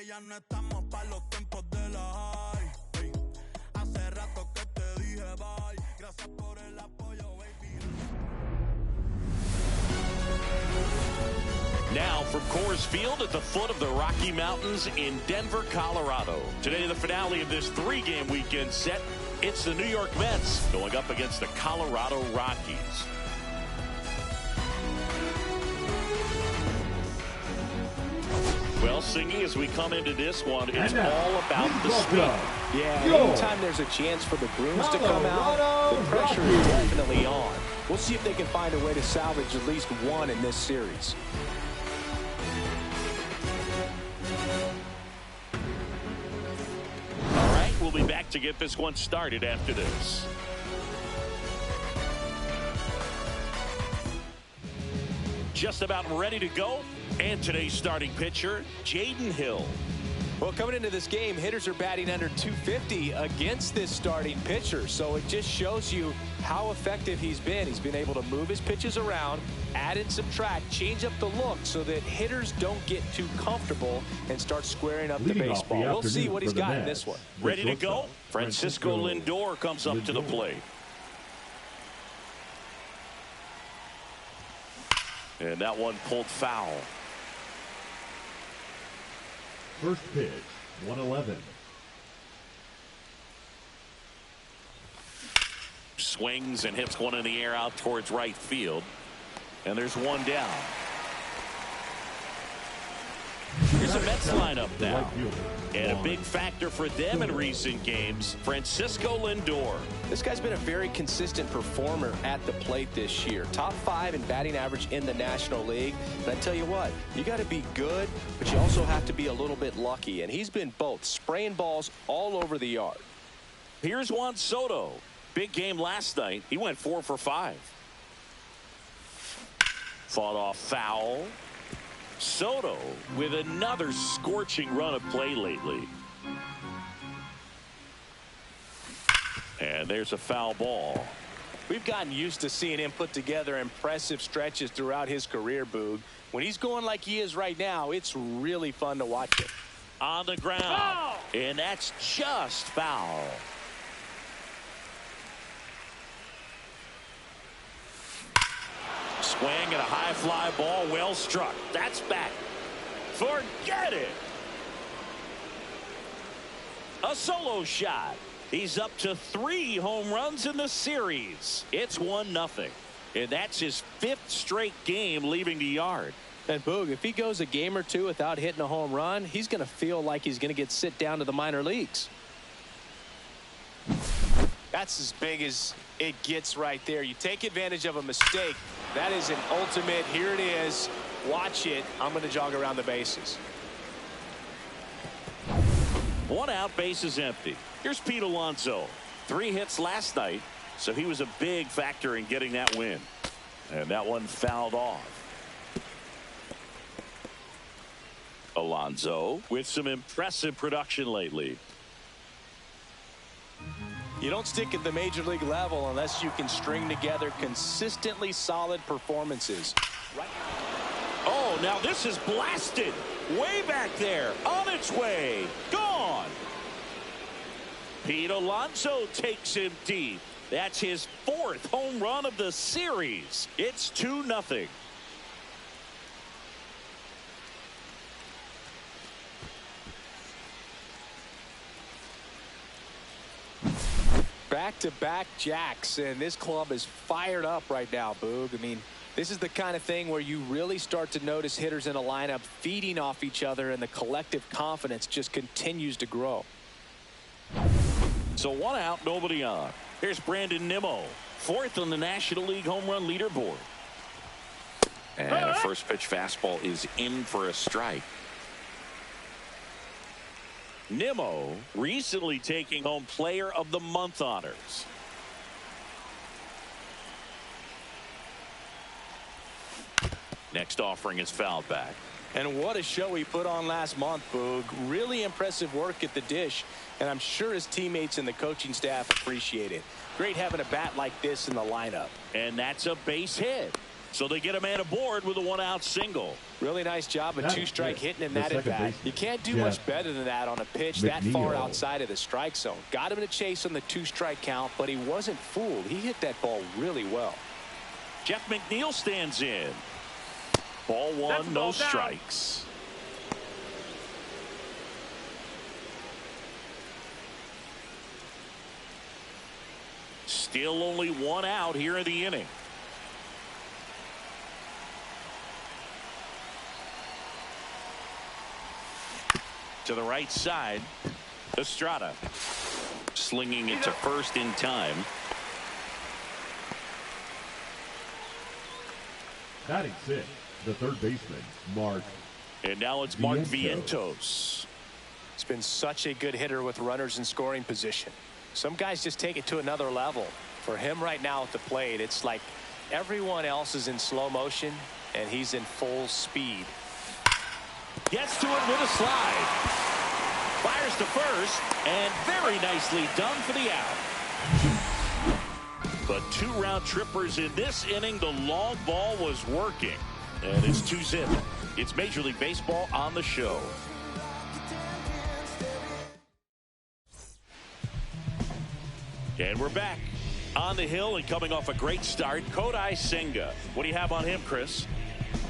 ya no estamos pa' los tiempos de la high. Ey, hace rato que te dije bye. Gracias por el apoyo, baby. Now from Coors Field at the foot of the Rocky Mountains in Denver, Colorado. Today, the finale of this three-game weekend set. It's the New York Mets going up against the Colorado Rockies. Well, Singy, as we come into this one, it's all about the speed. Yeah, anytime there's a chance for the Bruins to come out, the pressure is definitely on. We'll see if they can find a way to salvage at least one in this series. All right, we'll be back to get this one started after this. Just about ready to go. And today's starting pitcher, Jaden Hill. Well, coming into this game, hitters are batting under 250 against this starting pitcher. So it just shows you how effective he's been. He's been able to move his pitches around, add and subtract, change up the look so that hitters don't get too comfortable and start squaring up the baseball. We'll see what he's got in this one. Ready to go? Francisco Lindor comes up to the plate. And that one pulled foul. First pitch, 111. Swings and hits one in the air out towards right field. And there's one down. Here's a Mets lineup now. And a big factor for them in recent games, Francisco Lindor. This guy's been a very consistent performer at the plate this year. Top 5 in batting average in the National League. But I tell you what, you got to be good, but you also have to be a little bit lucky. And he's been both, spraying balls all over the yard. Here's Juan Soto. Big game last night. He went 4 for 5. Fought off foul. Soto with another scorching run of play lately. And there's a foul ball. We've gotten used to seeing him put together impressive stretches throughout his career, Boog. When he's going like he is right now, it's really fun to watch it. On the ground. Oh! And that's just foul. Swing and a high fly ball, well struck. That's back. Forget it. A solo shot. He's up to 3 home runs in the series. It's 1-0. And that's his 5th straight game leaving the yard. And Boog, if he goes a game or two without hitting a home run, he's going to feel like he's going to get sent down to the minor leagues. That's as big as it gets right there. You take advantage of a mistake. That is an ultimate. Here it is. Watch it. I'm going to jog around the bases. 1 out, bases empty. Here's Pete Alonso. 3 hits last night, so he was a big factor in getting that win. And that one fouled off. Alonso with some impressive production lately. You don't stick at the major league level unless you can string together consistently solid performances. Right. Oh, now this is blasted. Way back there. On its way. Gone. Pete Alonso takes him deep. That's his 4th home run of the series. It's 2-0. Back-to-back jacks, and this club is fired up right now, Boog. I mean, this is the kind of thing where you really start to notice hitters in a lineup feeding off each other, and the collective confidence just continues to grow. So 1 out, nobody on. Here's Brandon Nimmo, 4th on the National League home run leaderboard. And a first pitch fastball is in for a strike. Nimmo recently taking home Player of the Month honors. Next offering is fouled back. And what a show he put on last month, Boog. Really impressive work at the dish, and I'm sure his teammates and the coaching staff appreciate it. Great having a bat like this in the lineup. And that's a base hit. So they get a man aboard with a 1-out single. Really nice job of two-strike hitting in that at-bat. You can't do much better than that on a pitch that far outside of the strike zone. Got him to chase on the 2-strike count, but he wasn't fooled. He hit that ball really well. Jeff McNeil stands in. Ball one, no strikes. Still only 1 out here in the inning. To the right side, Estrada slinging it to first in time. Batting 6, the third baseman, Mark. And now it's Mark Vientos. He's been such a good hitter with runners in scoring position. Some guys just take it to another level. For him right now at the plate, it's like everyone else is in slow motion and he's in full speed. Gets to it with a slide. Fires to first, and very nicely done for the out. But 2 round trippers in this inning. The long ball was working, and it's 2-zip. It's Major League Baseball on the show. And we're back on the hill and coming off a great start. Kodai Senga. What do you have on him, Chris?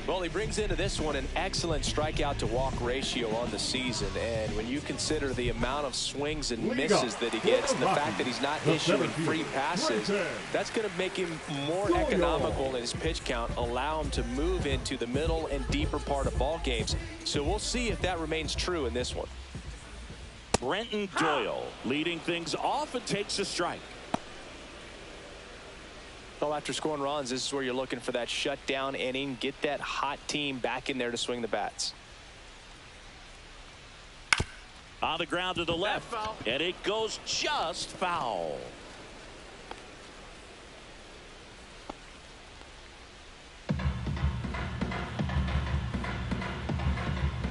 Well, he brings into this one an excellent strikeout to walk ratio on the season. And when you consider the amount of swings and misses that he gets and the fact that he's not issuing free passes, that's going to make him more economical in his pitch count, allow him to move into the middle and deeper part of ball games. So we'll see if that remains true in this one. Brenton Doyle leading things off and takes a strike. Well, after scoring runs, this is where you're looking for that shutdown inning. Get that hot team back in there to swing the bats. On the ground to the left, and it goes just foul.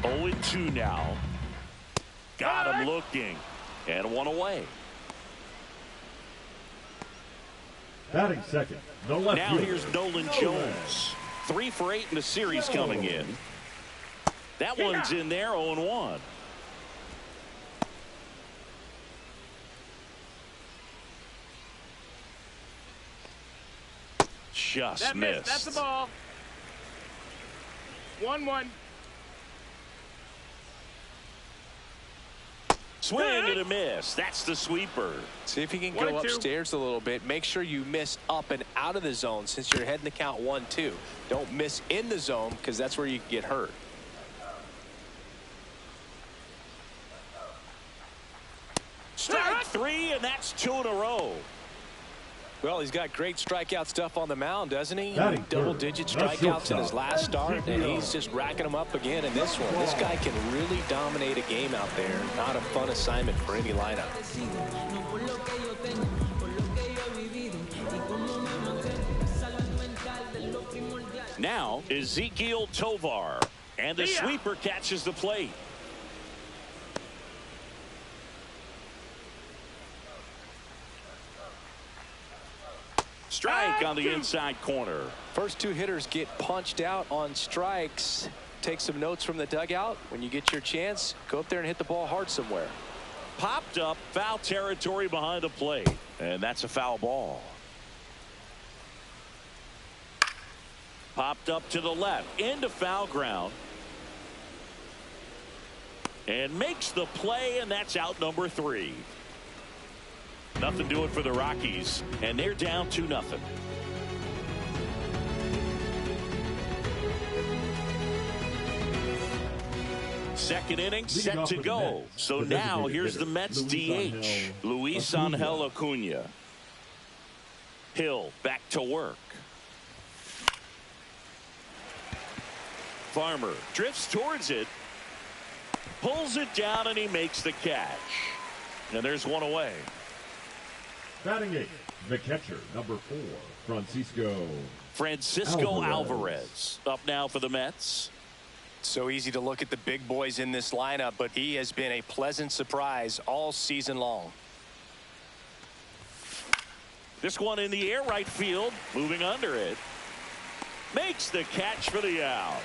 Oh, 2 now. Got him looking, and 1 away. Batting second, the left now fielder, here's Nolan Jones. 3 for 8 in the series coming in. That one's in there, 0-1. Just missed. That's the ball. 1-1. Swing and a miss. That's the sweeper. See if you can go upstairs a little bit. Make sure you miss up and out of the zone since you're heading to count 1-2. Don't miss in the zone because that's where you can get hurt. Strike 3, and that's 2 in a row. Well, he's got great strikeout stuff on the mound, doesn't he? Double-digit strikeouts in his last start, and he's just racking them up again in this one. This guy can really dominate a game out there. Not a fun assignment for any lineup. Now Ezekiel Tovar, and the sweeper catches the plate. Strike on the inside corner. First 2 hitters get punched out on strikes. Take some notes from the dugout. When you get your chance, go up there and hit the ball hard somewhere. Popped up, foul territory behind the plate, and that's a foul ball. Popped up to the left into foul ground, and makes the play, and that's out number 3. Nothing doing for the Rockies, and they're down 2-0. Second inning set to go. So now here's the Mets DH, Luis Angel Acuna. Hill back to work. Farmer drifts towards it, pulls it down, and he makes the catch. And there's 1 away. Batting 8th, the catcher, number 4, Francisco Alvarez up now for the Mets. So easy to look at the big boys in this lineup, but he has been a pleasant surprise all season long. This one in the air, right field, moving under it. Makes the catch for the out.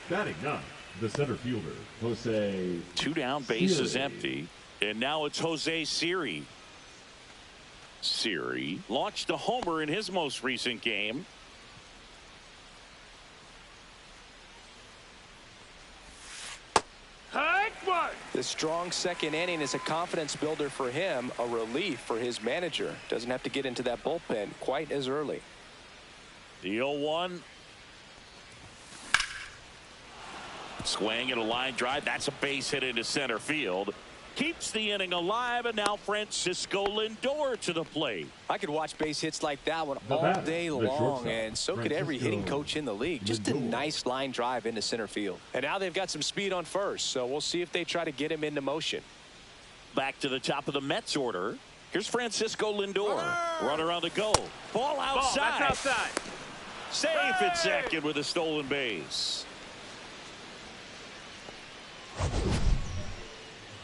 Batting ninth, the center fielder, Jose. 2 down, bases Siri. empty. And now it's Jose Siri. Siri launched a homer in his most recent game. The strong second inning is a confidence builder for him, a relief for his manager. Doesn't have to get into that bullpen quite as early. The 0-1. Swing and a line drive. That's a base hit into center field. Keeps the inning alive, and now Francisco Lindor to the plate. I could watch base hits like that one The all batter, day the long, shortstop, and so could every hitting Francisco coach in the league. Just a Lindor. nice line drive into center field. And now they've got some speed on first, so we'll see if they try to get him into motion. Back to the top of the Mets order. Here's Francisco Lindor. Runner on the go. Ball outside. That's outside. Safe at second with a stolen base.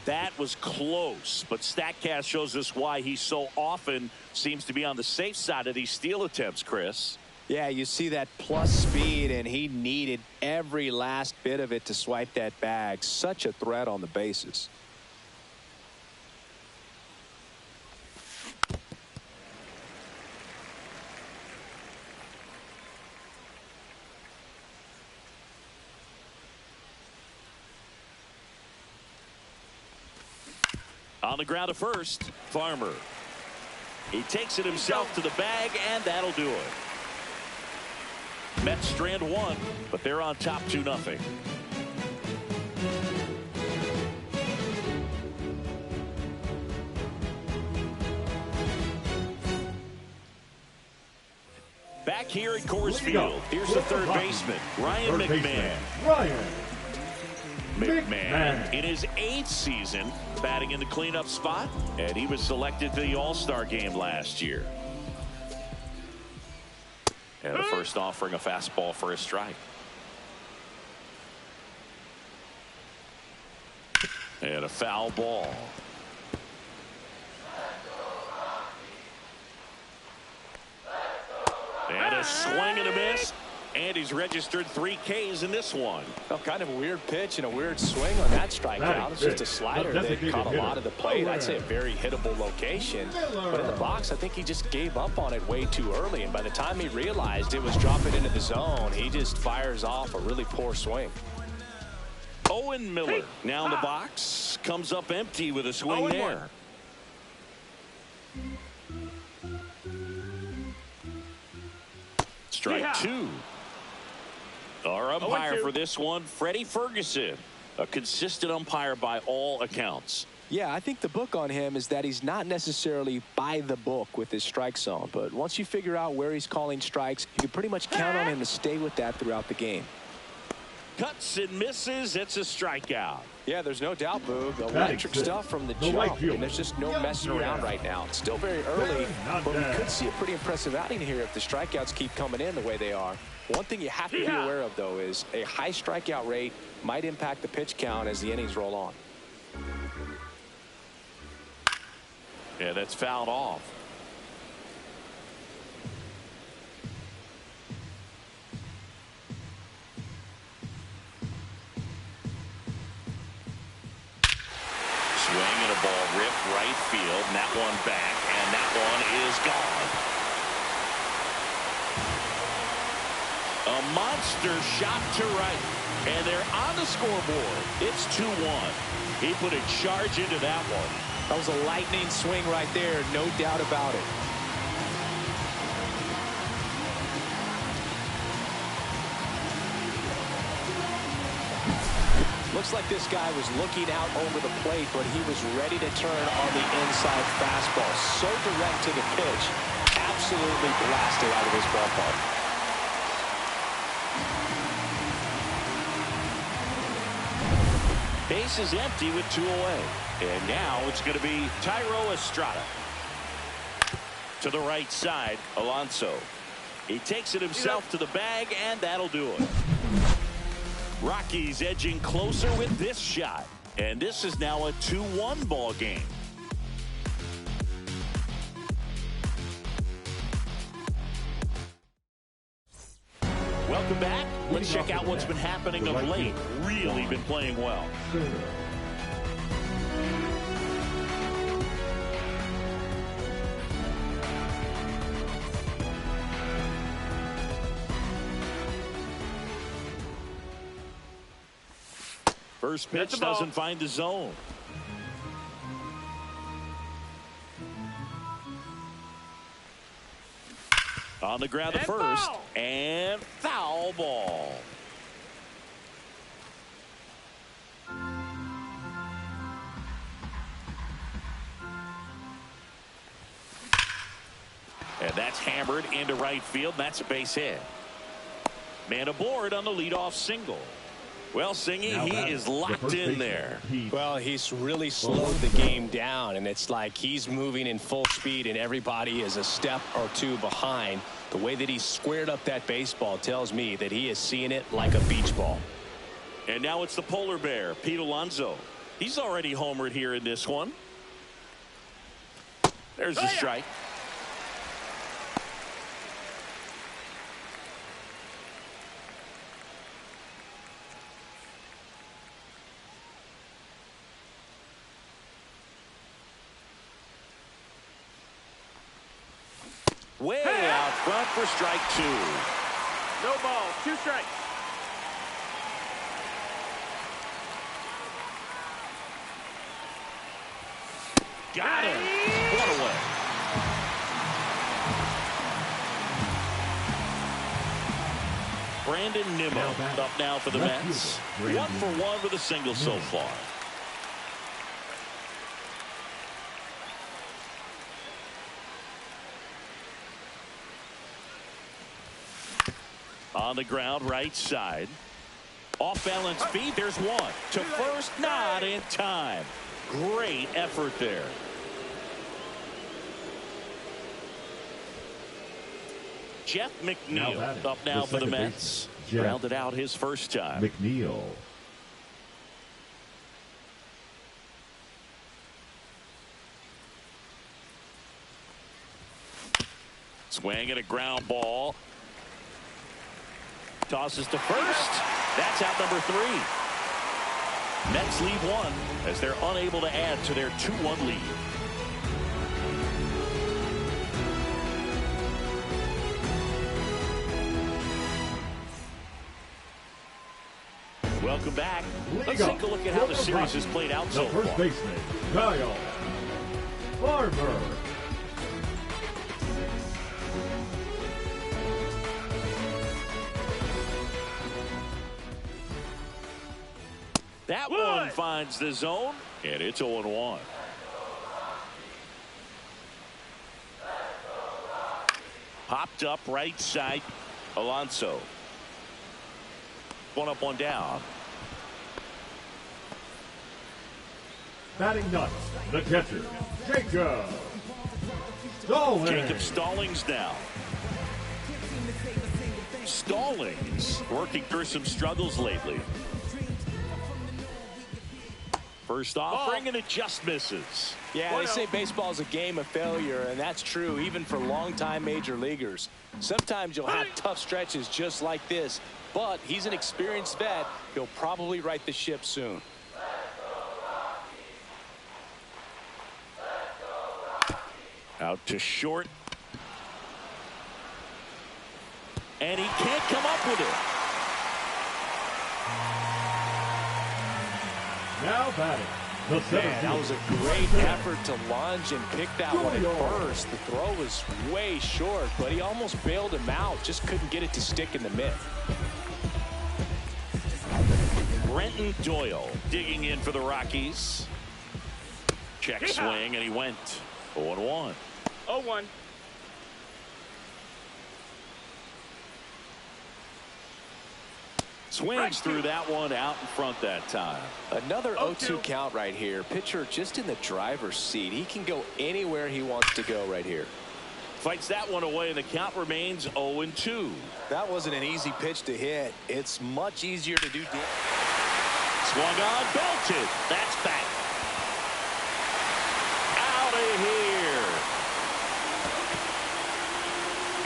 That was close, but StatCast shows us why he so often seems to be on the safe side of these steal attempts, Chris. Yeah, you see that plus speed, and he needed every last bit of it to swipe that bag. Such a threat on the bases. On the ground to first, Farmer. He takes it himself to the bag, and that'll do it. Mets strand 1, but they're on top 2-0. Back here at Coors Field, here's the third baseman, Ryan McMahon. Ryan McMahon in his 8th season batting in the cleanup spot, and he was selected to the All-Star game last year. And the first offering, a fastball for a strike. And a foul ball. And a swing and a miss. And he's registered 3 Ks in this one. Well, kind of a weird pitch and a weird swing on that strikeout. It's just a slider that caught a lot of the plate. I'd say a very hittable location. But in the box, I think he just gave up on it way too early. And by the time he realized it was dropping into the zone, he just fires off a really poor swing. Owen Miller now in the box. Comes up empty with a swing there. Strike 2. Our umpire for this one, Freddie Ferguson, a consistent umpire by all accounts. Yeah, I think the book on him is that he's not necessarily by the book with his strike zone. But once you figure out where he's calling strikes, you can pretty much count on him to stay with that throughout the game. Cuts and misses. It's a strikeout. Yeah, there's no doubt, Boog. Electric stuff from the jump, and there's just no messing around right now. It's still very early, but we could see a pretty impressive outing here if the strikeouts keep coming in the way they are. One thing you have to be aware of, though, is a high strikeout rate might impact the pitch count as the innings roll on. Yeah, that's fouled off. Swing and a ball ripped right field, and that one back, and that one is gone. A monster shot to right, and they're on the scoreboard. It's 2-1. He put a charge into that one. That was a lightning swing right there, no doubt about it. Looks like this guy was looking out over the plate, but he was ready to turn on the inside fastball. So direct to the pitch. Absolutely blasted out of this ballpark. Base is empty with 2 away. And now it's going to be Thairo Estrada. To the right side, Alonso. He takes it himself to the bag, and that'll do it. Rockies edging closer with this shot. And this is now a 2-1 ball game. Let's check out what's been happening of late. Really been playing well. First pitch doesn't find the zone. On the ground to first, and foul ball. And that's hammered into right field. That's a base hit. Man aboard on the leadoff single. Well, Singy, he is locked in there. Well, he's really slowed the game down, and it's like he's moving in full speed, and everybody is a step or two behind. The way that he squared up that baseball tells me that he is seeing it like a beach ball. And now it's the polar bear, Pete Alonso. He's already homered here in this one. There's the strike. Way out front for strike two. No ball, 2 strikes. Got him. One away. Brandon Nimmo up now for the Mets. 1 for 1 with a single so far. On the ground, right side. Off balance feed. There's one. To first, not in time. Great effort there. Jeff McNeil up now for the Mets. Grounded out his first time. McNeil. Swing and a ground ball. Tosses to first. That's out number 3. Mets lead 1 as they're unable to add to their 2-1 lead. Welcome back. Let's take a look at how the series has played out so far. First baseman, Kyle Farmer. That one finds the zone, and it's 0-1. Popped up right side, Alonso. 1 up, 1 down. Batting nuts, the catcher, Jacob Stallings. Jacob Stallings now. Stallings working through some struggles lately. First offering, and it just misses. Yeah, they say baseball is a game of failure, and that's true even for longtime major leaguers. Sometimes you'll have tough stretches just like this, but he's an experienced vet. He'll probably right the ship soon. Out to short. And he can't come up with it. Now batting, the Man, that was a great effort to lunge and pick that one at first. The throw was way short, but he almost bailed him out. Just couldn't get it to stick in the mitt. Brenton Doyle digging in for the Rockies. Check swing, and he went 0-1. 0-1. Swings through that one out in front that time. Another 0-2 count right here. Pitcher just in the driver's seat. He can go anywhere he wants to go right here. Fights that one away, and the count remains 0-2. That wasn't an easy pitch to hit. It's much easier to do. Swung on, belted. That's back. Out of here.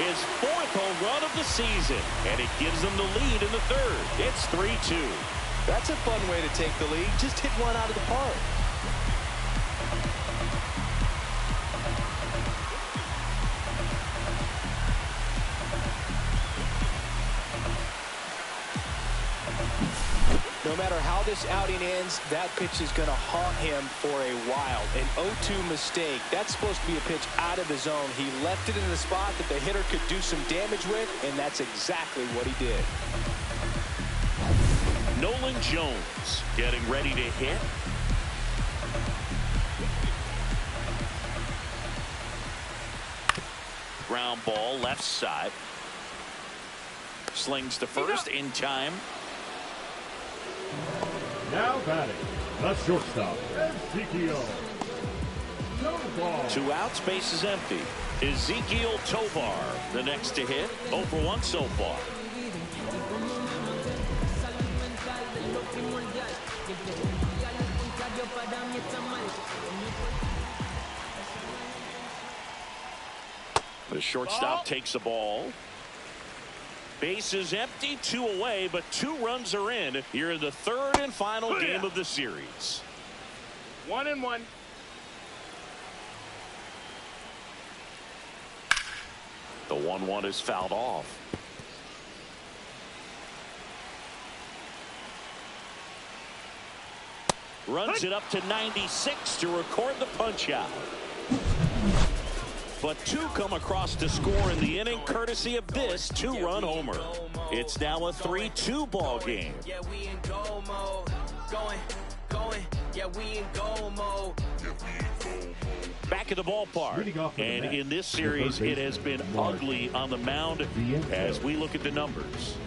his 4th home run of the season, and it gives them the lead in the 3rd. It's 3-2. That's a fun way to take the lead. Just hit one out of the park. No matter how this outing ends, that pitch is going to haunt him for a while. An 0-2 mistake. That's supposed to be a pitch out of the zone. He left it in the spot that the hitter could do some damage with, and that's exactly what he did. Nolan Jones getting ready to hit. Ground ball left side. Slings to first in time. Now batting, the shortstop, Ezekiel Tovar. 2 outs, base is empty. Ezekiel Tovar, the next to hit. 0 for 1 so far. The shortstop takes the ball. Base is empty, 2 away, but 2 runs are in here in the 3rd and final game of the series. 1-1. The 1-1 is fouled off. Runs it up to 96 to record the punch out. But 2 come across to score in the inning courtesy of this 2-run homer. It's now a 3-2 ball game. Yeah, we in goal mode. Going. Yeah, we in goal mode. Back at the ballpark. And in this series, it has been ugly on the mound as we look at the numbers.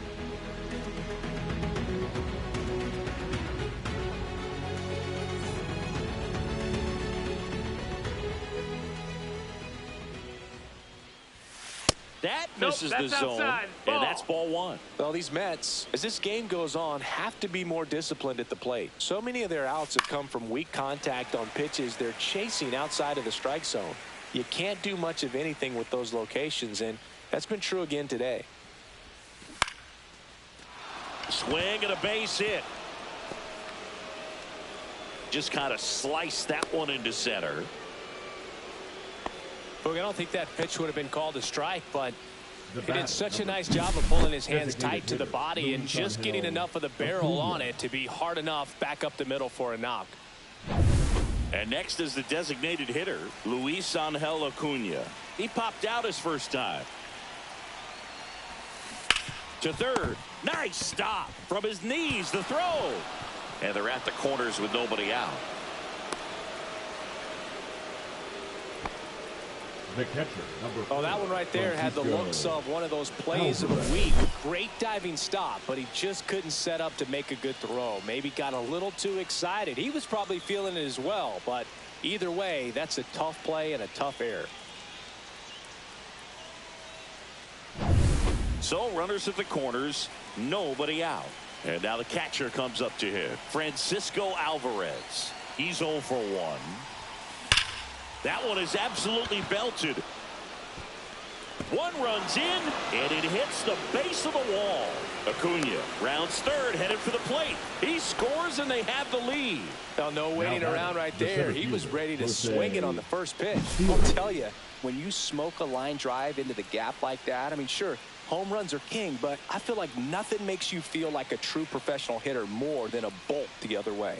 That misses the zone, outside. and that's ball 1. Well, these Mets, as this game goes on, have to be more disciplined at the plate. So many of their outs have come from weak contact on pitches they're chasing outside of the strike zone. You can't do much of anything with those locations, and that's been true again today. Swing and a base hit. Just kind of sliced that one into center. Look, I don't think that pitch would have been called a strike, but he did such a nice job of pulling his hands tight to the body and just getting enough of the barrel on it to be hard enough back up the middle for a knock. And next is the designated hitter, Luis Angel Acuna. He popped out his first time. To third. Nice stop from his knees, the throw. And they're at the corners with nobody out. The catcher, number 4. Oh, that one right there had the looks of one of those plays of the week. Great diving stop, but he just couldn't set up to make a good throw. Maybe got a little too excited. He was probably feeling it as well, but either way, that's a tough play and a tough error. So runners at the corners, nobody out. And now the catcher comes up to him, Francisco Alvarez. He's 0 for 1. That one is absolutely belted. One runs in, and it hits the base of the wall. Acuna rounds third, headed for the plate. He scores, and they have the lead. Now, no waiting around right there. He was ready to swing it on the first pitch. I'll tell you, when you smoke a line drive into the gap like that, I mean, sure, home runs are king, but I feel like nothing makes you feel like a true professional hitter more than a bolt the other way.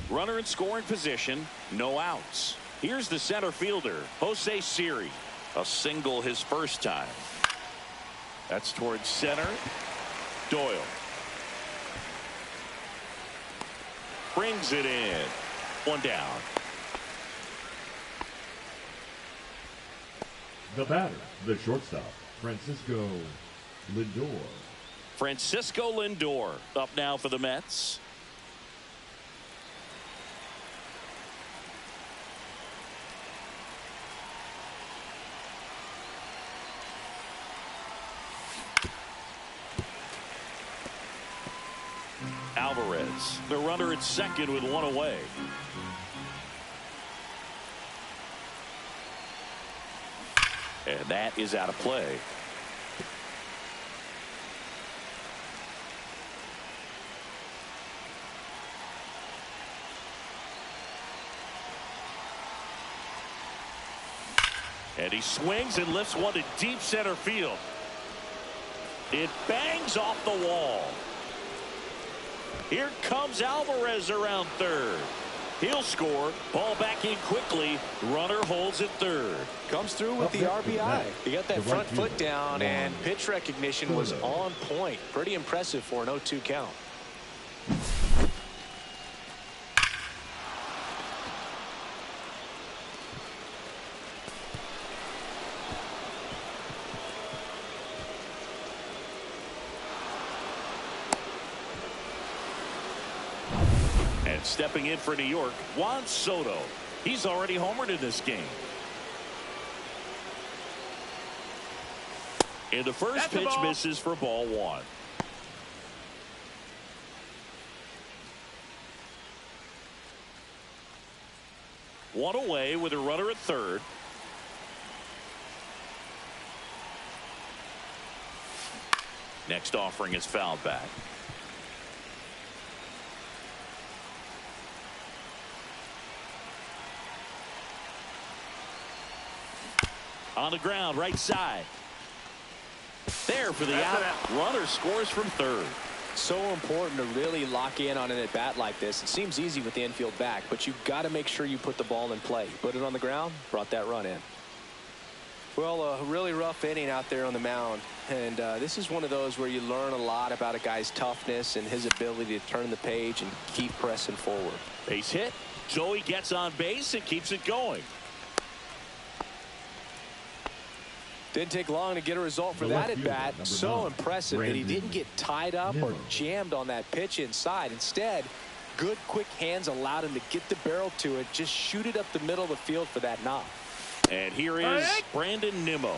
Runner in scoring position, no outs. Here's the center fielder, Jose Siri. A single his first time. That's towards center. Doyle brings it in. One down. The batter, the shortstop, Francisco Lindor. Francisco Lindor up now for the Mets. Alvarez, the runner at second with one away. And that is out of play. And he swings and lifts one to deep center field. It bangs off the wall. Here comes Alvarez around third. He'll score. Ball back in quickly. Runner holds at third. Comes through with the RBI. He got that front foot down, and pitch recognition was on point. Pretty impressive for an 0-2 count. And stepping in for New York, Juan Soto. He's already homered in this game. And the first pitch misses for ball one. One away with a runner at third. Next offering is fouled back. On the ground, right side. There for the out. Runner scores from third. So important to really lock in on an at bat like this. It seems easy with the infield back, but you've got to make sure you put the ball in play. Put it on the ground, brought that run in. Well, a really rough inning out there on the mound, and this is one of those where you learn a lot about a guy's toughness and his ability to turn the page and keep pressing forward. Base hit. Joey gets on base and keeps it going. Didn't take long to get a result for that at bat. So impressive that he didn't get tied up or jammed on that pitch inside. Instead, good quick hands allowed him to get the barrel to it, just shoot it up the middle of the field for that knock. And here is Brandon Nimmo.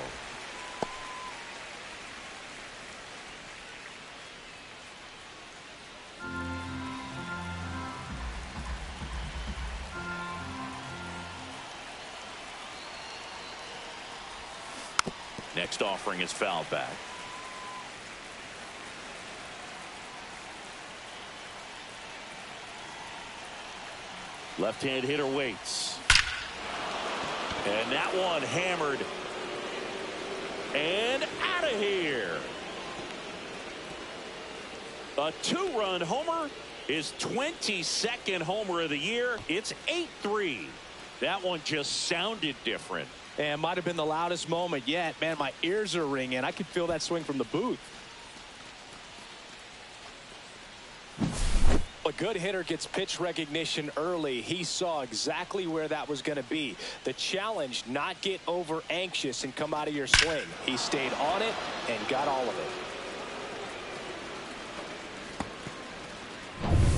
Next offering is fouled back. Left-hand hitter waits. And that one hammered. And out of here. A two-run homer. His 22nd homer of the year. It's 8-3. That one just sounded different. And might have been the loudest moment yet. Man, my ears are ringing. I could feel that swing from the booth. A good hitter gets pitch recognition early. He saw exactly where that was going to be. The challenge, not get over anxious and come out of your swing. He stayed on it and got all of it.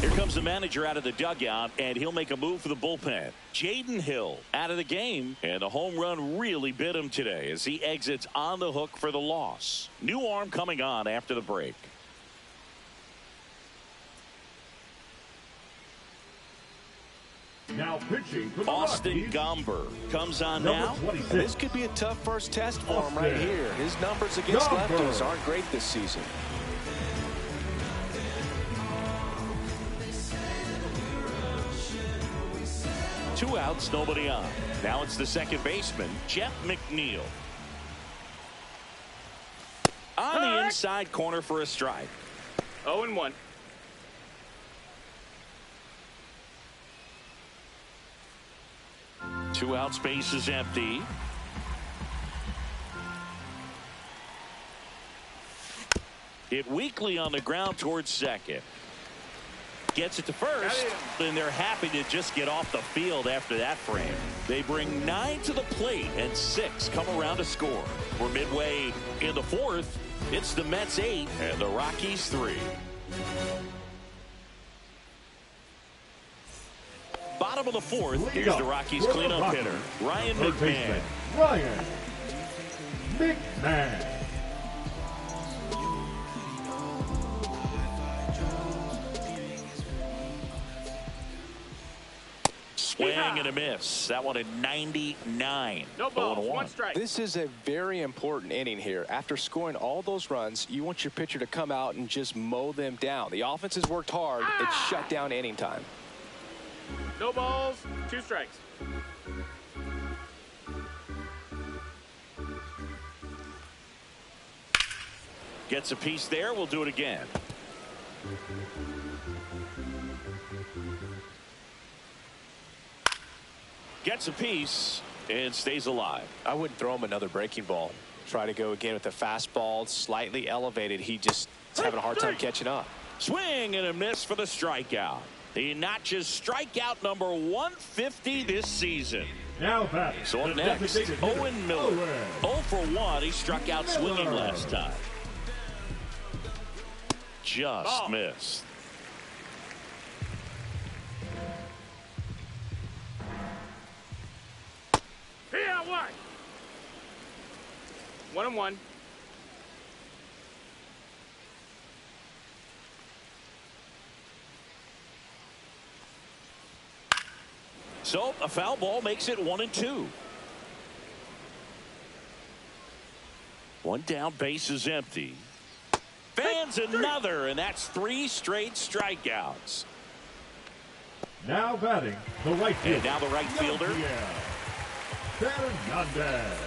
Here comes the manager out of the dugout, and he'll make a move for the bullpen. Jaden Hill out of the game, and the home run really bit him today as he exits on the hook for the loss. New arm coming on after the break. Now pitching for the Austin Rockies, Gomber comes on number now. 26. This could be a tough first test for him right here. His numbers against lefties aren't great this season. Two outs, nobody on. Now it's the second baseman, Jeff McNeil. On the inside corner for a strike. 0-1. Two out, space is empty. Hit weakly on the ground towards second. Gets it to first, and they're happy to just get off the field after that frame. They bring 9 to the plate, and 6 come around to score. We're midway in the fourth. It's the Mets 8 and the Rockies 3. Bottom of the fourth, here's the Rockies cleanup hitter, Ryan McMahon. Ryan McMahon. Swing and a miss. That one at 99. No balls, 1 strike. This is a very important inning here. After scoring all those runs, you want your pitcher to come out and just mow them down. The offense has worked hard. It's shut down inning time. No balls, 2 strikes. Gets a piece there. We'll do it again. Gets a piece and stays alive. I wouldn't throw him another breaking ball. Try to go again with the fastball, slightly elevated. He just is having a hard time catching up. Swing and a miss for the strikeout. He notches strikeout number 150 this season. Now batting. So up next, Owen Miller. 0 for 1. He struck out swinging last time. Just missed. Here, 1-1. So a foul ball makes it 1-2. One down, base is empty. Fans another, and that's 3 straight strikeouts. Now batting, the right fielder. And now the right fielder. Fernandez.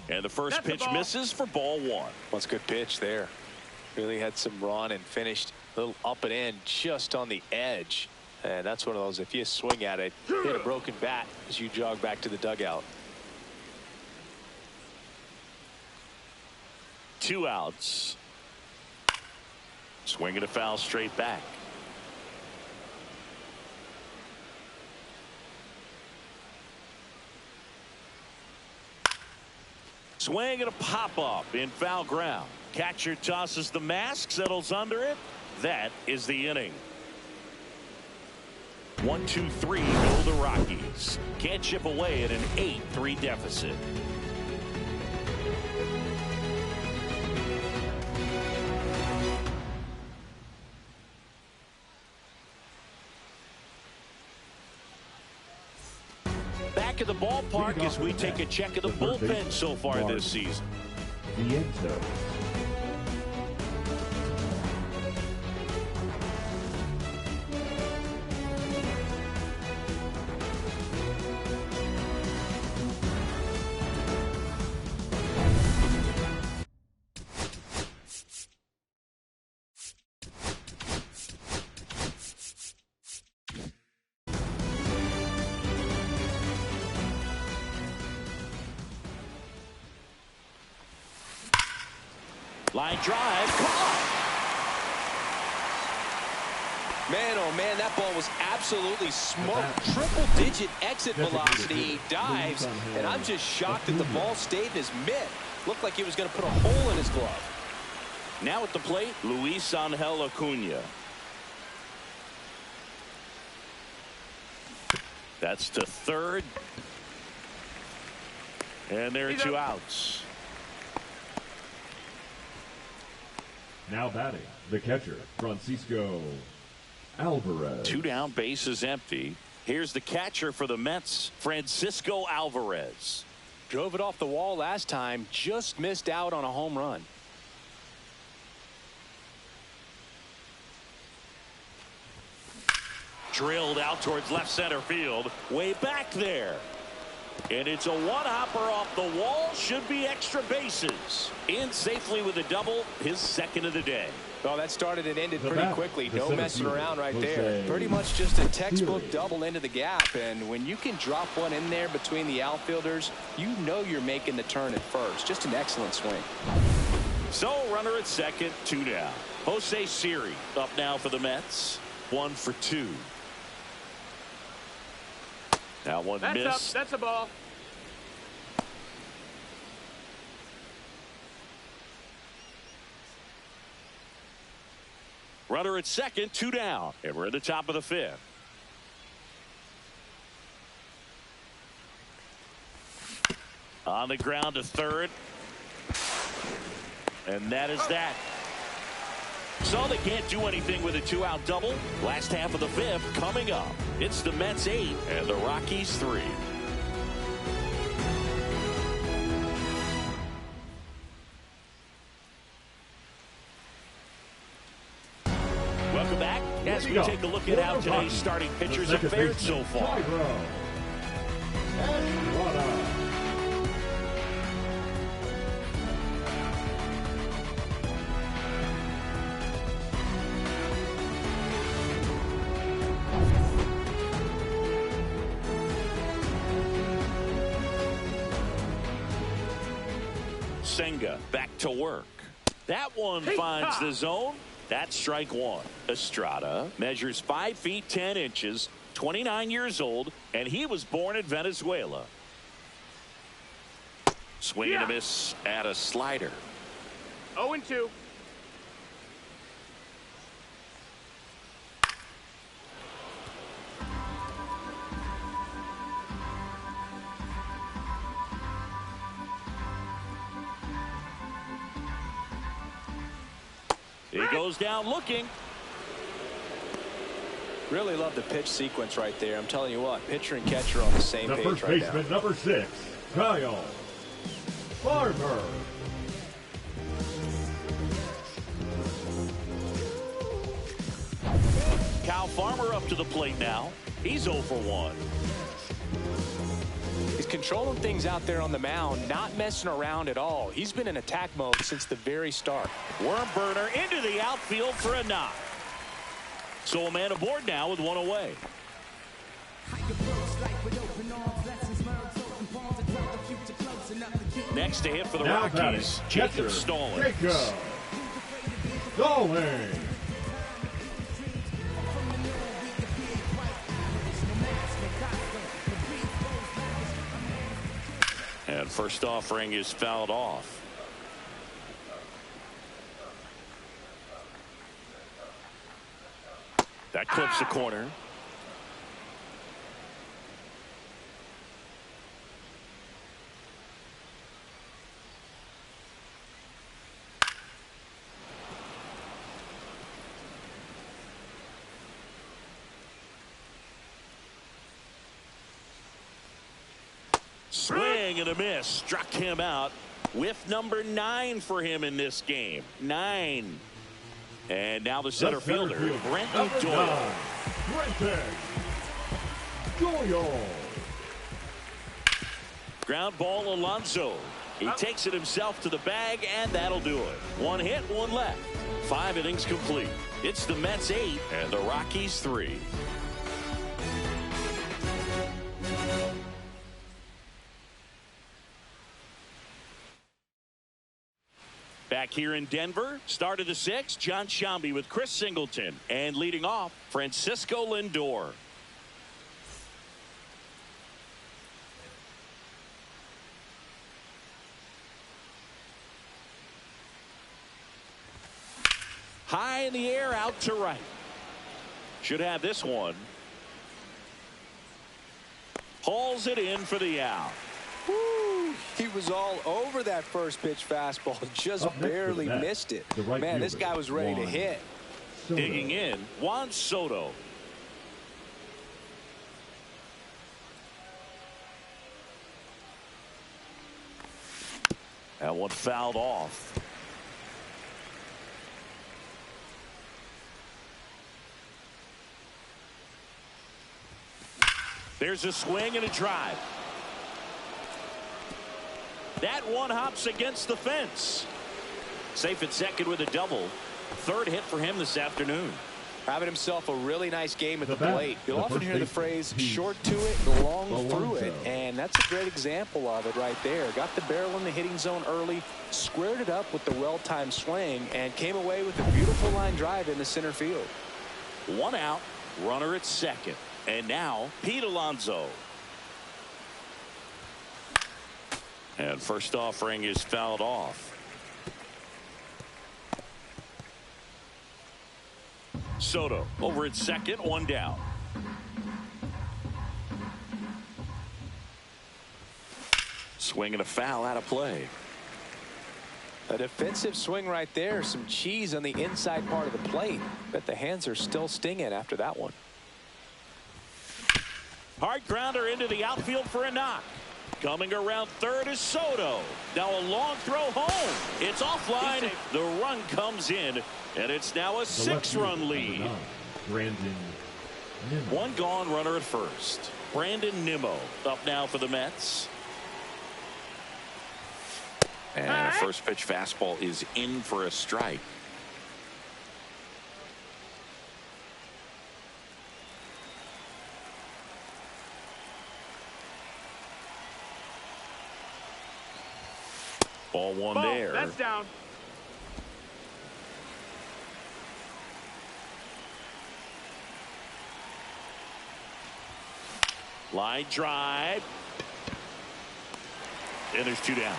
And the first pitch misses for ball 1. That's a good pitch there. Really had some run and finished a little up and in just on the edge. And that's one of those, if you swing at it, hit a broken bat as you jog back to the dugout. 2 outs. Swinging a foul straight back. Swing and a pop-up in foul ground. Catcher tosses the mask, settles under it. That is the inning. 1-2-3 go the Rockies. Can't chip away at an 8-3 deficit. Back at the ballpark as we take a check of the bullpen so far this season. Vientos. Line drive. Caught. Man, oh man, that ball was absolutely smoked. Triple-digit exit velocity. He dives, and I'm just shocked that the ball stayed in his mitt. Looked like he was going to put a hole in his glove. Now at the plate, Luis Angel Acuna. That's to third. And there are 2 outs. Now batting, the catcher, Francisco Alvarez. 2 down, base is empty. Here's the catcher for the Mets, Francisco Alvarez. Drove it off the wall last time, just missed out on a home run. Drilled out towards left center field, way back there. And it's a one-hopper off the wall. Should be extra bases. In safely with a double, his second of the day. Well, that started and ended pretty quickly. No messing around right there. Pretty much just a textbook double into the gap. And when you can drop one in there between the outfielders, you know you're making the turn at first. Just an excellent swing. So runner at second, 2 down. Jose Siri up now for the Mets. 1 for 2. Now one miss. That's a ball. Runner at second, 2 down. And we're at the top of the 5th. On the ground to third. And that is that. So they can't do anything with a 2-out double. Last half of the 5th coming up. It's the Mets 8 and the Rockies 3. Welcome back as we take a look at how today's starting pitchers have fared so far. Senga back to work. That one finds the zone. That's strike 1. Estrada measures 5 feet 10 inches, 29 years old, and he was born in Venezuela. Swing and a miss at a slider. 0-2. He goes down looking. Really love the pitch sequence right there. I'm telling you what, pitcher and catcher are on the same page first right baseman, now. number 6, Kyle Farmer. Kyle Farmer up to the plate now. He's 0 for 1. He's controlling things out there on the mound, not messing around at all. He's been in attack mode since the very start. Worm burner into the outfield for a knock. So a man aboard now with 1 away. Next to hit for the Now Rockies, Jacob Stallings. Jacob Stallings. And first offering is fouled off. That clips the corner. Swing and a miss. Struck him out. Whiff number 9 for him in this game. 9. And now the center fielder, Brenton Doyle. Brenton Doyle. Ground ball, Alonso. He takes it himself to the bag, and that'll do it. 1 hit, 1 left. 5 innings complete. It's the Mets 8 and the Rockies 3. Back here in Denver, start of the 6th, John Sciambi with Chris Singleton, and leading off, Francisco Lindor. High in the air, out to right. Should have this one. Hauls it in for the out. Woo, he was all over that first pitch fastball, just barely missed it. Man, this guy was ready to hit. Digging in, Juan Soto. That one fouled off. There's a swing and a drive. That one hops against the fence. Safe at second with a double. 3rd hit for him this afternoon. Having himself a really nice game at the plate. You'll often hear the phrase short to it, long through it, and that's a great example of it right there. Got the barrel in the hitting zone early, squared it up with the well-timed swing, and came away with a beautiful line drive in the center field. 1 out, runner at second. And now Pete Alonso. And first offering is fouled off. Soto over at second, 1 down. Swing and a foul out of play. A defensive swing right there. Some cheese on the inside part of the plate. Bet the hands are still stinging after that one. Hard grounder into the outfield for a knock. Coming around third is Soto. Now a long throw home. It's offline. The run comes in, and it's now a 6-run lead. Brandon Nimmo. One gone runner at first. Brandon Nimmo up now for the Mets. And a first pitch fastball is in for a strike. Ball one Ball, there. that's down. Line drive. And there's 2 down.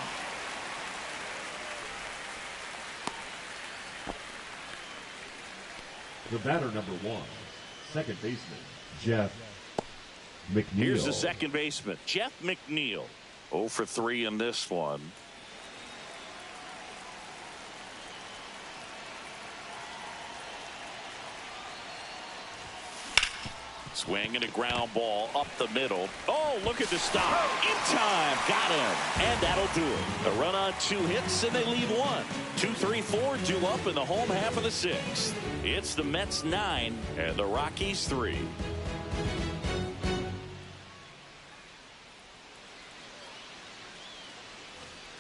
The batter number 1, second baseman, Jeff McNeil. Here's the second baseman, Jeff McNeil. 0 for 3 in this one. Swing and a ground ball up the middle. Oh, look at the stop. In time. Got him. And that'll do it. A run on 2 hits, and they leave 1. 2, 3, 4 due up in the home half of the 6th. It's the Mets 9 and the Rockies 3.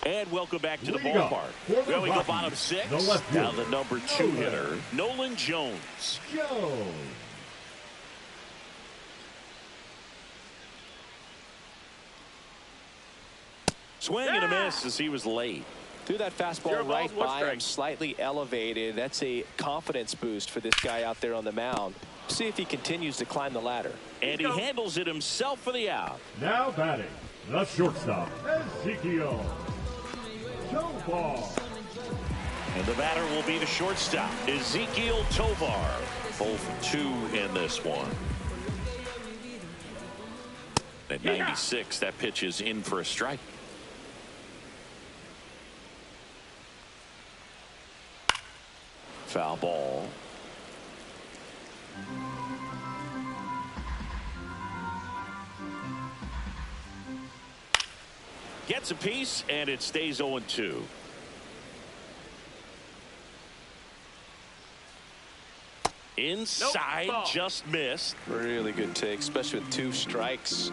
And welcome back to the ballpark. Well, we go bottom 6. Now the number 2 hitter, Nolan Jones. Swing and a miss as he was late. Threw that fastball right by him, slightly elevated. That's a confidence boost for this guy out there on the mound. See if he continues to climb the ladder. And he handles it himself for the out. Now batting, the shortstop, Ezekiel Tovar. And the batter will be the shortstop, Ezekiel Tovar. 0 for 2 in this one. At 96, that pitch is in for a strike. Foul ball. Gets a piece, and it stays 0-2. Inside, nope. Just missed. Really good take, especially with 2 strikes.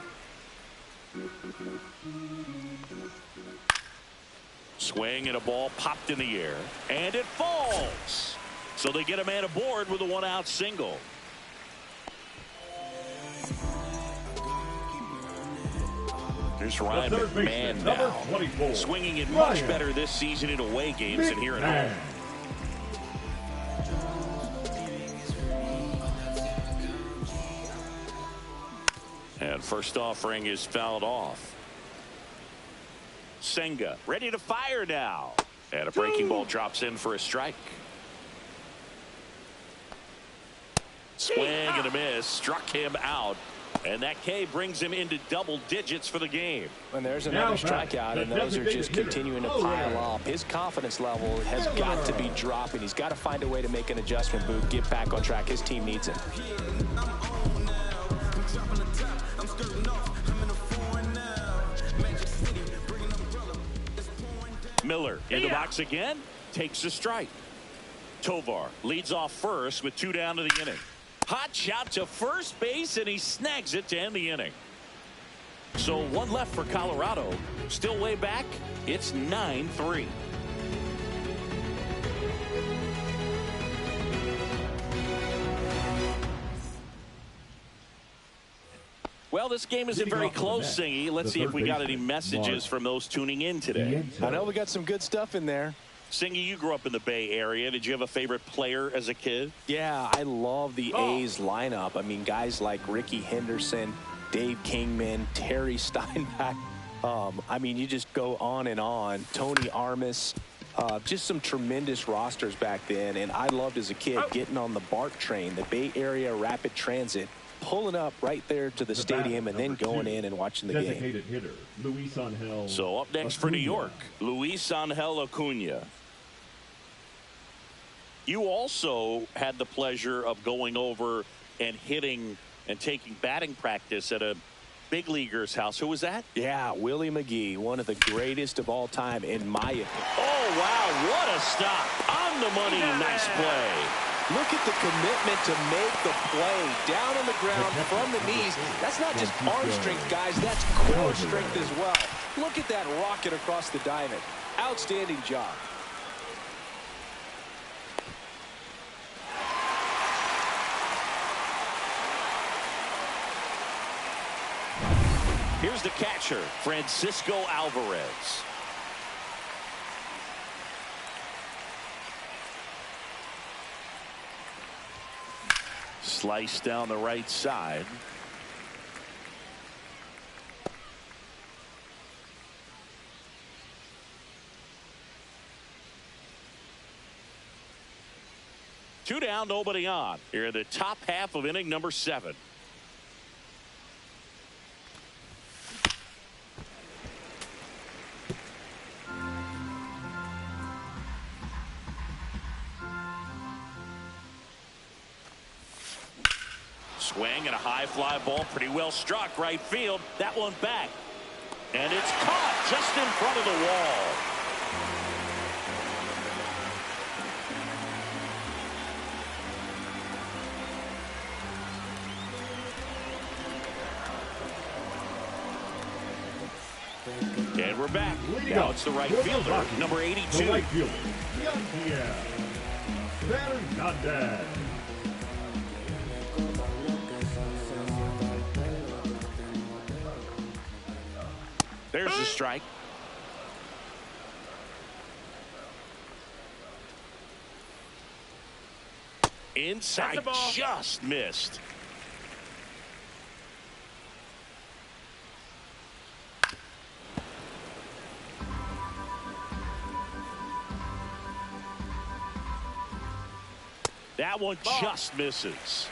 Swing and a ball popped in the air, and it falls. So they get a man aboard with a 1-out single. Here's Ryan McMahon now, swinging it much better this season in away games than here at home. And first offering is fouled off. Senga ready to fire now. And a breaking ball drops in for a strike. Swing and a miss. Struck him out. And that K brings him into double digits for the game. And there's another strikeout, and those are just continuing to pile up. His confidence level has got to be dropping. He's got to find a way to make an adjustment, Boog, get back on track. His team needs him. Miller in the box again, takes a strike. Tovar leads off first with 2 down to the inning. Hot shot to first base, and he snags it to end the inning. So 1 left for Colorado. Still way back. It's 9-3. Well, this game isn't very close, Singy. Let's see if we got any messages from those tuning in today. I know we got some good stuff in there. Singy, you grew up in the Bay Area. Did you have a favorite player as a kid? Yeah, I love the A's lineup. I mean, guys like Ricky Henderson, Dave Kingman, Terry Steinbach. I mean, you just go on and on. Tony Armas. Just some tremendous rosters back then. And I loved as a kid getting on the BART train, the Bay Area Rapid Transit, pulling up right there to the stadium and then going in and watching the game. Hitter, Luis Angel so up next for New York, Luis Angel Acuna. You also had the pleasure of going over and hitting and taking batting practice at a big leaguer's house. Who was that? Yeah, Willie McGee, one of the greatest of all time in my opinion. Oh, wow, what a stop. On the money, nice play. Look at the commitment to make the play down on the ground from the knees. That's not just arm strength, guys. That's core strength as well. Look at that rocket across the diamond. Outstanding job. Here's the catcher, Francisco Alvarez. Slice down the right side. Two down, nobody on. Here in the top half of inning number 7. Swing and a high fly ball, pretty well struck right field. That one back. And it's caught just in front of the wall. And we're back. Now it's the right fielder, number 82. The right fielder, Fernandez. There's the strike. Inside, just missed. That one just misses.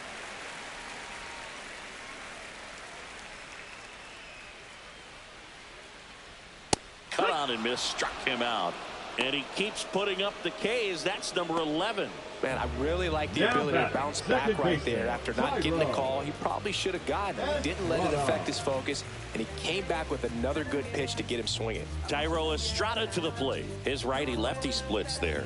Cut on and miss, struck him out. And he keeps putting up the Ks. That's number 11. Man, I really like the ability to bounce back right there after not getting the call. He probably should have gotten it. He didn't let it affect his focus, and he came back with another good pitch to get him swinging. Thairo Estrada to the plate. His righty-lefty splits there.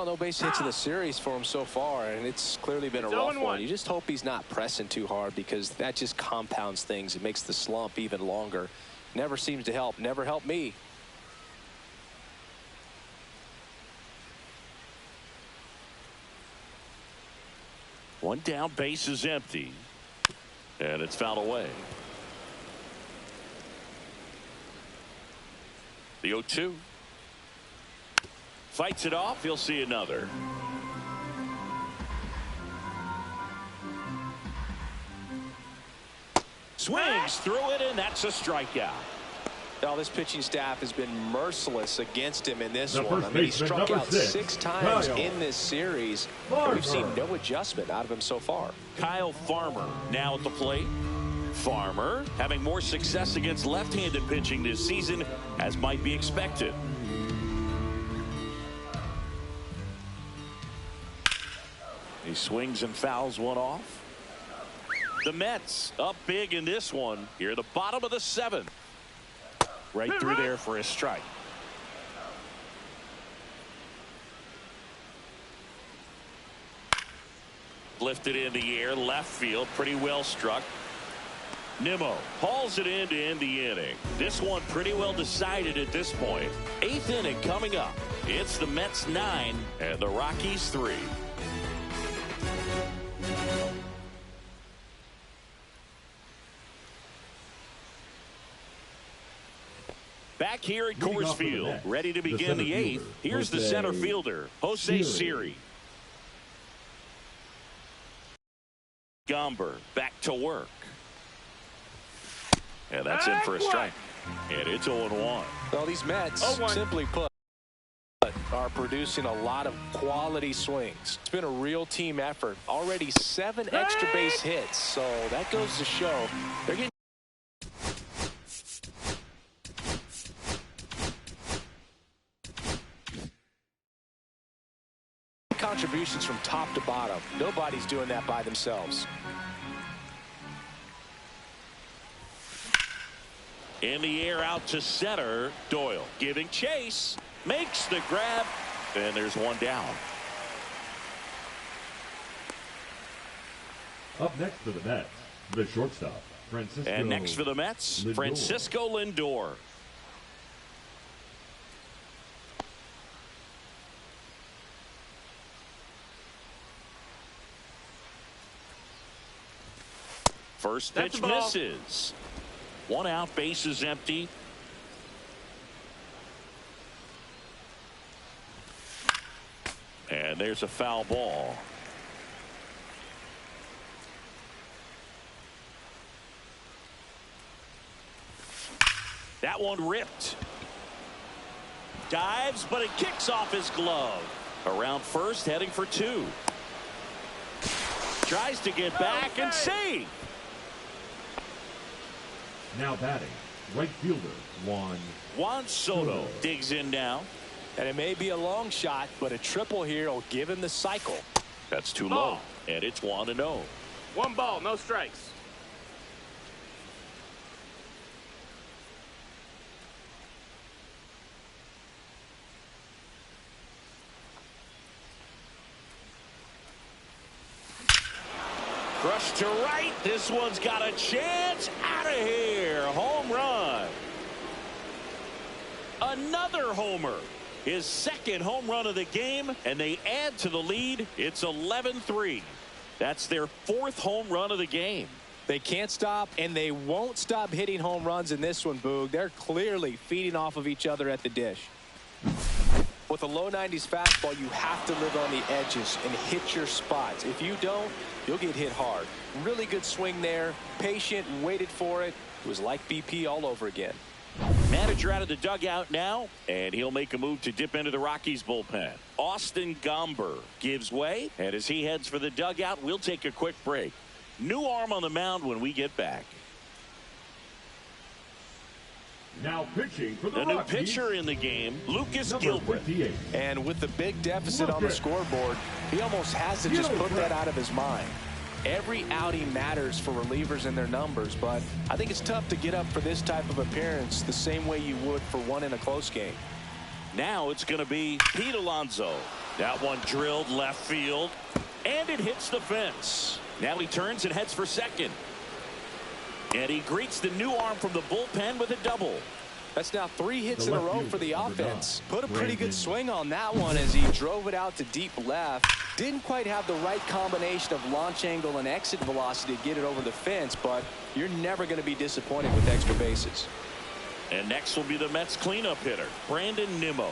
No base hits in the series for him so far, and it's clearly been a rough one. You just hope he's not pressing too hard, because that just compounds things. It makes the slump even longer. Never seems to help. Never helped me. One down, base is empty. And it's fouled away. The 0-2. Fights it off. He'll see another. Swings through it, and that's a strikeout. Now, this pitching staff has been merciless against him in this one. I mean, he struck out 6 times in this series. And we've seen no adjustment out of him so far. Kyle Farmer now at the plate. Farmer having more success against left-handed pitching this season, as might be expected. He swings and fouls one off. The Mets up big in this one. Here at the bottom of the 7th. Right through there for a strike. Lifted in the air, left field, pretty well struck. Nimmo hauls it in to end the inning. This one pretty well decided at this point. 8th inning coming up. It's the Mets 9 and the Rockies 3. Back here at Coors Field, ready to begin the 8th. Here's the center fielder, Jose Siri. Gomber back to work. And that's in for a strike. And it's 0-1. Well, these Mets, simply put, are producing a lot of quality swings. It's been a real team effort. Already 7 extra base hits, so that goes to show they're getting contributions from top to bottom. Nobody's doing that by themselves. In the air out to center. Doyle giving chase. Makes the grab. And there's one down. Up next for the Mets, the shortstop, Francisco. And next for the Mets, Lindor. Francisco Lindor. First pitch misses. 1 out, bases empty. And there's a foul ball. That one ripped. Dives, but it kicks off his glove. Around first, heading for 2. Tries to get back and save. Now batting, right fielder, Juan Soto digs in now. And it may be a long shot, but a triple here will give him the cycle. That's too low. And it's 1-0. 1 ball, no strikes. Crushed to right. This one's got a chance. Out of here. Home run. Another homer. His second home run of the game, and they add to the lead. It's 11-3. That's their 4th home run of the game. They can't stop, and they won't stop hitting home runs in this one, Boog. They're clearly feeding off of each other at the dish. With a low 90s fastball, you have to live on the edges and hit your spots. If you don't, you'll get hit hard. Really good swing there. Patient, waited for it. It was like BP all over again. Manager out of the dugout now, and he'll make a move to dip into the Rockies bullpen. Austin Gomber gives way, and as he heads for the dugout, we'll take a quick break. New arm on the mound when we get back. Now pitching for the new Rockies, pitcher in the game, Lucas number Gilbert. 58. And with the big deficit on the scoreboard, he almost has to just put that out of his mind. Every outing matters for relievers and their numbers, but I think it's tough to get up for this type of appearance the same way you would for one in a close game. Now it's going to be Pete Alonso. That one drilled left field, and it hits the fence. Now he turns and heads for second. And he greets the new arm from the bullpen with a double. That's now 3 hits in a row for the offense. Put a pretty good swing on that one as he drove it out to deep left. Didn't quite have the right combination of launch angle and exit velocity to get it over the fence, but you're never going to be disappointed with extra bases. And next will be the Mets cleanup hitter, Brandon Nimmo.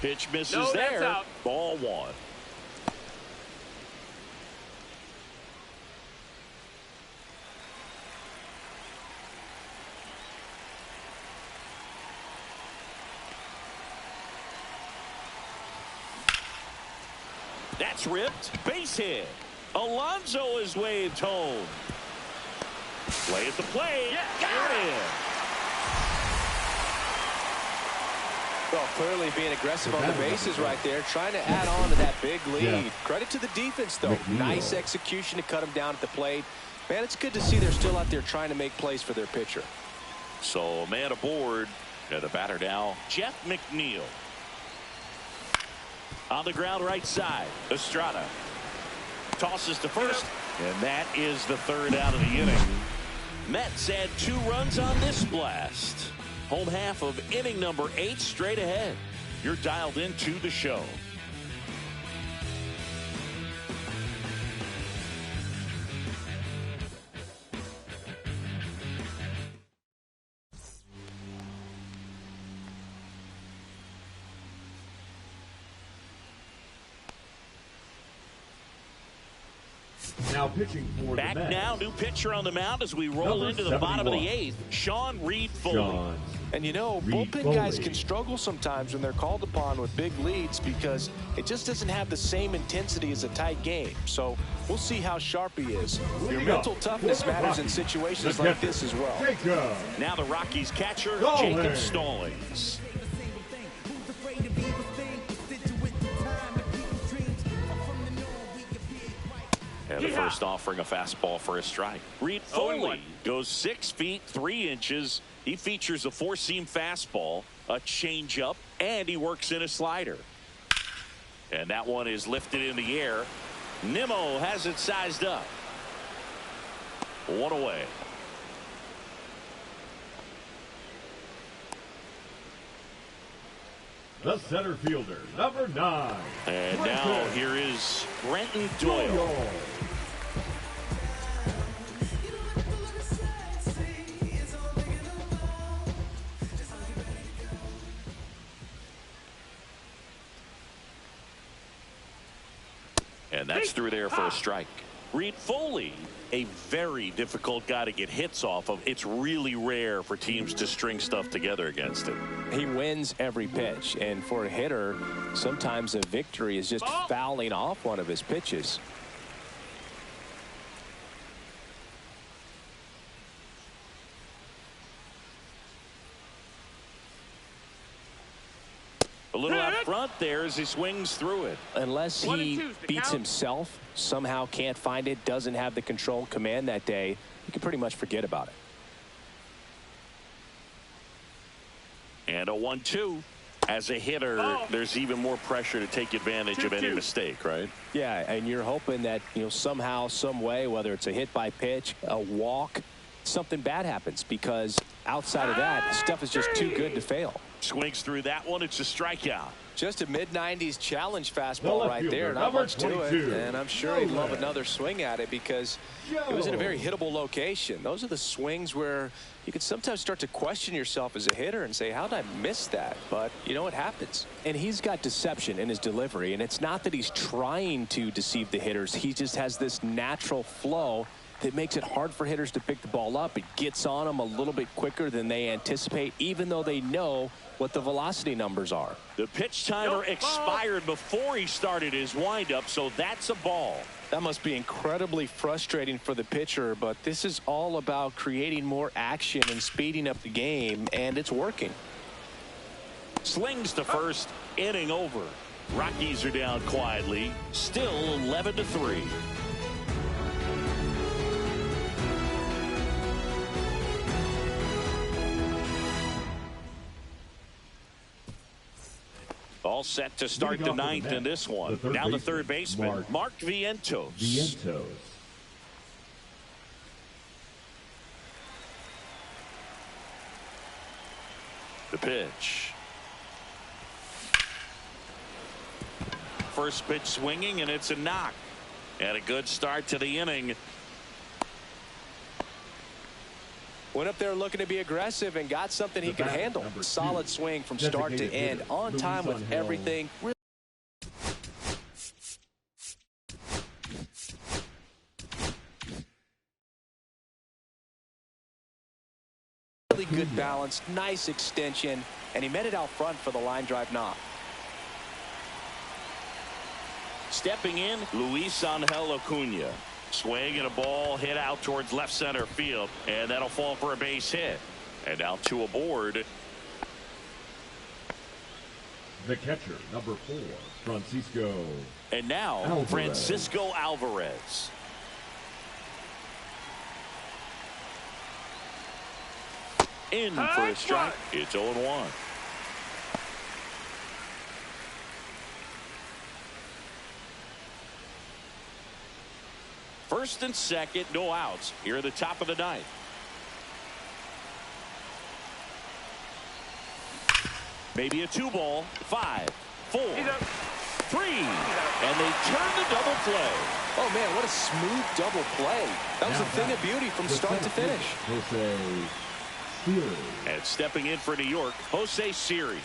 Pitch misses there. Out. Ball 1. That's ripped. Base hit. Alonso is waved home. Play at the plate. Yeah, got it. Well, clearly being aggressive on the bases right there, trying to add on to that big lead. Yeah. Credit to the defense, though. Nice execution to cut him down at the plate. Man, it's good to see they're still out there trying to make plays for their pitcher. So a man aboard. And the batter now, Jeff McNeil. On the ground right side, Estrada tosses to first, and that is the 3rd out of the inning. Mets add 2 runs on this blast. Home half of inning number 8 straight ahead. You're dialed into the show. Now Now pitching for Back the Mets. now, new pitcher on the mound as we roll Number into the bottom of the 71. 8th. Sean Reed Foley. And you know, bullpen guys can struggle sometimes when they're called upon with big leads because it just doesn't have the same intensity as a tight game. So we'll see how sharp he is. Your mental toughness matters in situations like this as well. Now the Rockies catcher, Stallings. Jacob Stallings. And the first offering a fastball for a strike. Reed Foley goes 6 feet 3 inches. He features a four-seam fastball, a changeup, and he works in a slider. And that one is lifted in the air. Nimmo has it sized up. 1 away. The center fielder, number 9. And now here is Brenton Doyle. And that's through there for a strike. Reed Foley, a very difficult guy to get hits off of. It's really rare for teams to string stuff together against him. He wins every pitch, and for a hitter, sometimes a victory is just fouling off one of his pitches. A little out front there as he swings through it. Unless he beats himself, somehow can't find it, doesn't have the control command that day, you can pretty much forget about it. And a 1-2. As a hitter, there's even more pressure to take advantage of any mistake, right? Yeah, and you're hoping that, you know, somehow, some way, whether it's a hit by pitch, a walk, something bad happens, because outside of that, stuff is just too good to fail. Swings through that one. It's a strikeout. Just a mid-90s challenge fastball right there. Not much to it, and I'm sure he'd love another swing at it because it was in a very hittable location. Those are the swings where you can sometimes start to question yourself as a hitter and say, how did I miss that? But, you know, it happens. And he's got deception in his delivery, and it's not that he's trying to deceive the hitters. He just has this natural flow that makes it hard for hitters to pick the ball up. It gets on them a little bit quicker than they anticipate, even though they know what the velocity numbers are. The pitch timer expired before he started his windup, so that's a ball. That must be incredibly frustrating for the pitcher, but this is all about creating more action and speeding up the game, and it's working. Slings to first, inning over. Rockies are down quietly, still 11-3. All set to start the ninth in this one. Now the third baseman, Mark Vientos. The pitch. First pitch swinging, and it's a knock. And a good start to the inning. Went up there looking to be aggressive and got something he could handle. Solid swing from start to end. On time with everything. Really good balance, nice extension, and he met it out front for the line drive knock. Stepping in, Luis Angel Acuna. Swing and a ball hit out towards left center field, and that'll fall for a base hit. And now two aboard. The catcher, number 4, Francisco. And now Alvarez. Francisco Alvarez. In for a strike. It's 0-1. First and second, no outs here at the top of the ninth. Maybe a 2-ball, 5, 4, 3, and they turn the double play. Oh man, what a smooth double play. That was a thing of beauty from start to finish. Jose Siri. And stepping in for New York, Jose Siri.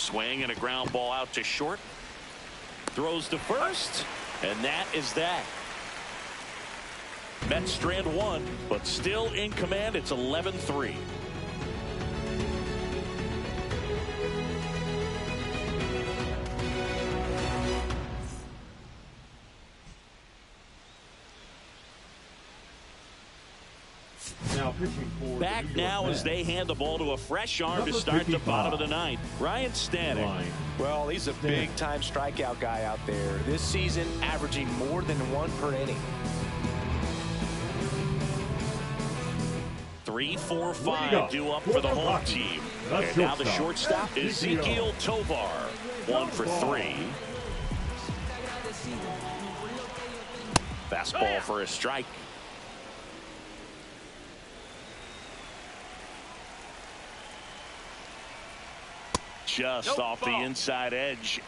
Swing and a ground ball out to short. Throws to first, and that is that. Mets strand one, but still in command. It's 11-3. Now pitching for back now as they hand the ball to a fresh arm to start the bottom of the ninth. Ryan Stanek. Well, he's a big-time strikeout guy out there. This season, averaging more than 1 per inning. 3, 4, 5 due up for the home team. And now the shortstop, Ezekiel Tovar. 1 for 3. Fastball for a strike. Just off the inside edge.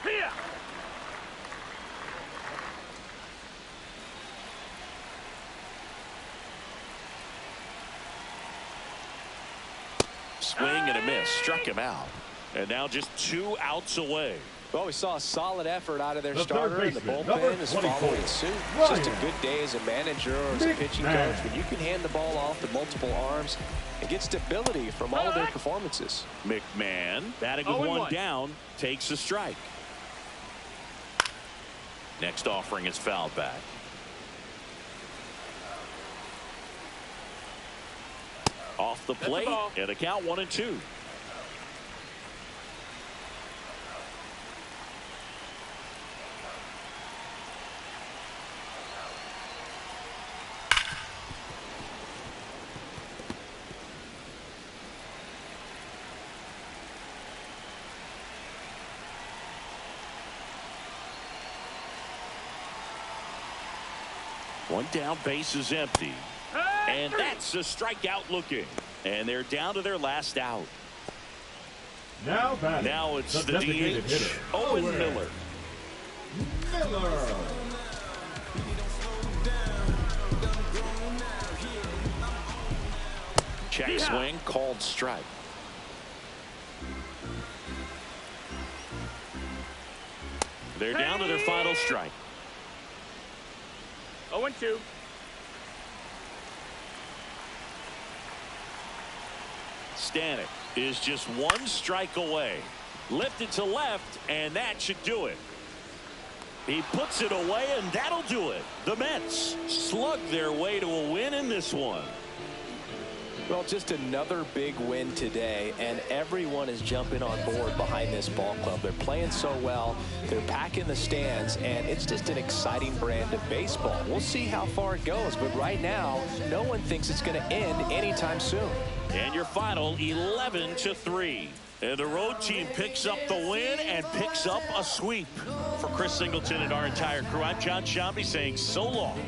Here. Swing and a miss. Struck him out. And now just 2 outs away. Well, we saw a solid effort out of their starter, and the baseman, bullpen is 24, following suit. Ryan. Just a good day as a manager or as a pitching coach when you can hand the ball off to multiple arms and get stability from all of their performances. McMahon, batting with 1 down, takes a strike. Next offering is fouled back. Off the plate, and a count 1-2. One down, base is empty. And that's a strikeout looking. And they're down to their last out. Now batting. Now it's the designated DH, hitter, Owen Miller. Check swing, called strike. They're down to their final strike. 0-2. Stanek is just 1 strike away. Lifted to left, and that should do it. He puts it away, and that'll do it. The Mets slug their way to a win in this one. Well, just another big win today, and everyone is jumping on board behind this ball club. They're playing so well. They're packing the stands, and it's just an exciting brand of baseball. We'll see how far it goes, but right now, no one thinks it's going to end anytime soon. And your final 11-3. And the road team picks up the win and picks up a sweep. For Chris Singleton and our entire crew, I'm John Shambi saying so long.